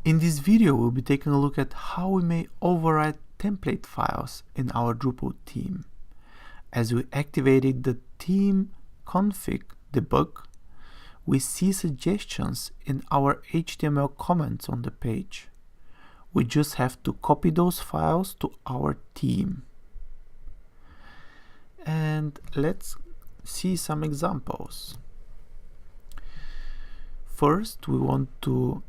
In this video, we'll be taking a look at how we may overwrite template files in our Drupal theme. As we activated the theme config debug, we see suggestions in our HTML comments on the page. We just have to copy those files to our theme. And let's see some examples. First, we want to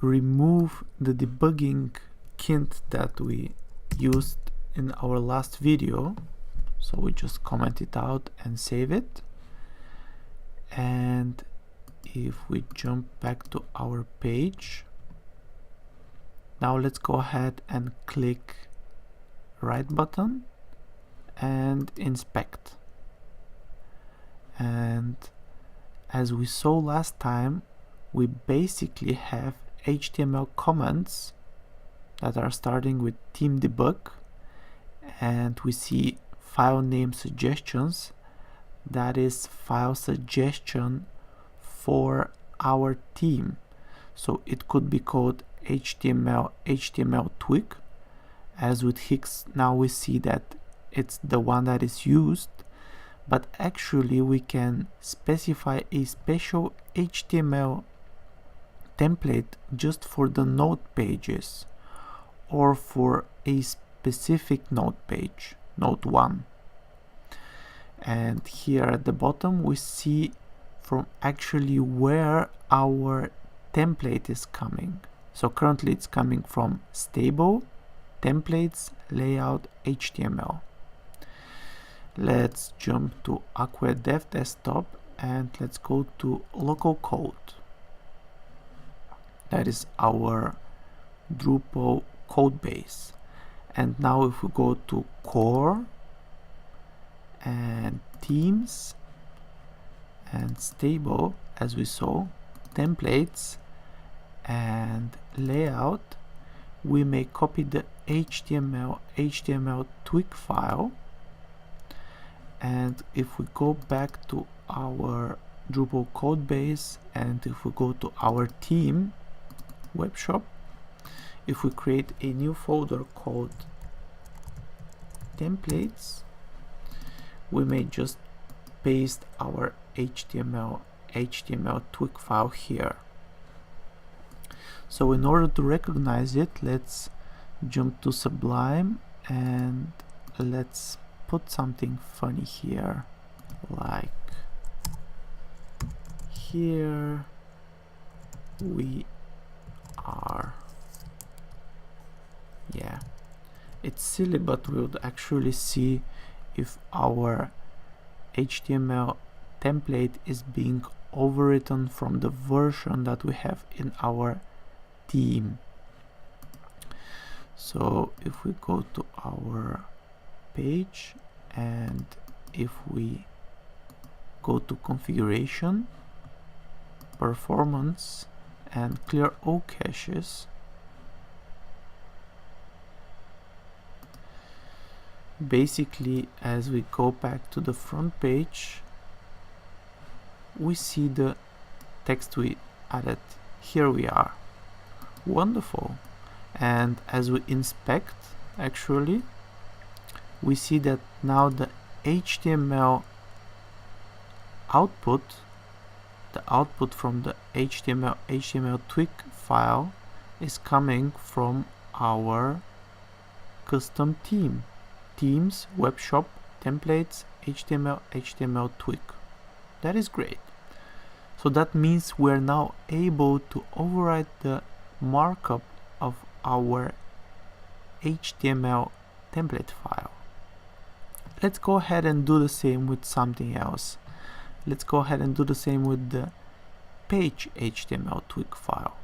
remove the debugging hint that we used in our last video. So we just comment it out and save it. And if we jump back to our page, now let's go ahead and click right button and inspect. And as we saw last time, we basically have HTML comments that are starting with theme debug, and we see file name suggestions. That is file suggestion for our theme. So it could be called html.html.twig. As with Hicks, now we see that it's the one that is used, but actually we can specify a special HTML template just for the node pages or for a specific node page, node 1. And here at the bottom we see from actually where our template is coming. So currently it's coming from stable, templates, layout, HTML. Let's jump to Acquia Dev Desktop and let's go to local code. That is our Drupal code base. And now if we go to core and themes and stable, as we saw, templates and layout, we may copy the html.html.twig file. And if we go back to our Drupal code base and if we go to our theme webshop, if we create a new folder called templates, we may just paste our html.html.twig file here. So in order to recognize it, let's jump to Sublime and let's put something funny here, like here we are. Yeah, it's silly, but we'll actually see if our HTML template is being overwritten from the version that we have in our theme. So if we go to our page and if we go to configuration, performance, and clear all caches, basically as we go back to the front page, we see the text we added. Here we are. Wonderful. And as we inspect, actually we see that now the HTML output, the output from the HTML.twig file is coming from our custom theme. Themes, webshop, templates, HTML.twig. That is great. So that means we're now able to overwrite the markup of our HTML template file. Let's go ahead and do the same with something else. Let's go ahead and do the same with the page HTML.twig file.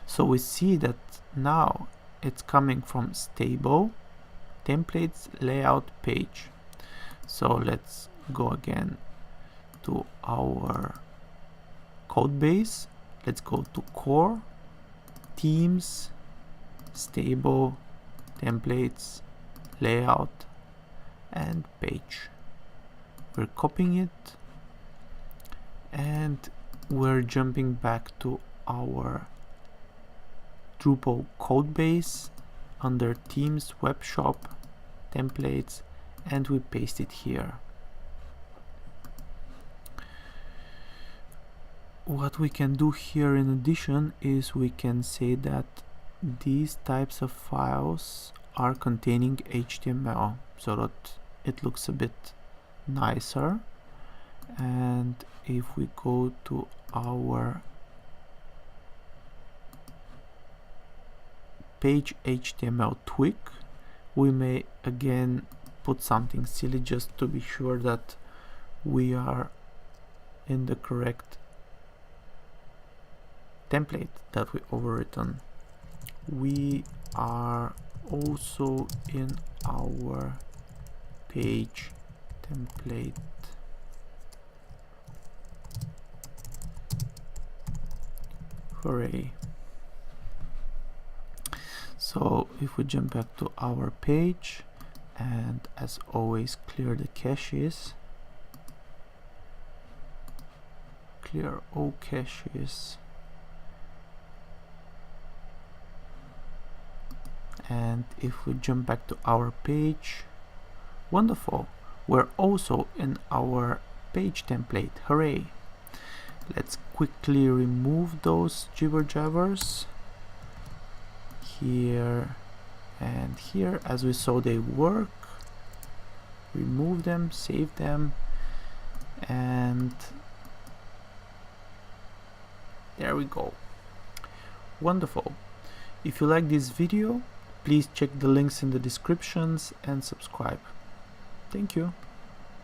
So we see that now it's coming from stable, templates, layout, page. So let's go again to our code base. Let's go to core, themes, stable, templates, layout, and page. We're copying it and we're jumping back to our Drupal code base under themes, web shop, templates, and we paste it here. What we can do here in addition is we can say that these types of files are containing HTML so that it looks a bit nicer. And if we go to our page html.twig, we may again put something silly just to be sure that we are in the correct template that we overwritten. We are also in our page template hooray. So if we jump back to our page and as always clear the caches, clear all caches, and if we jump back to our page, wonderful, we're also in our page template, hooray. Let's quickly remove those jibber jabbers here and here. As we saw, they work. Remove them, save them, and there we go. Wonderful. If you like this video, please check the links in the descriptions and subscribe. Thank you.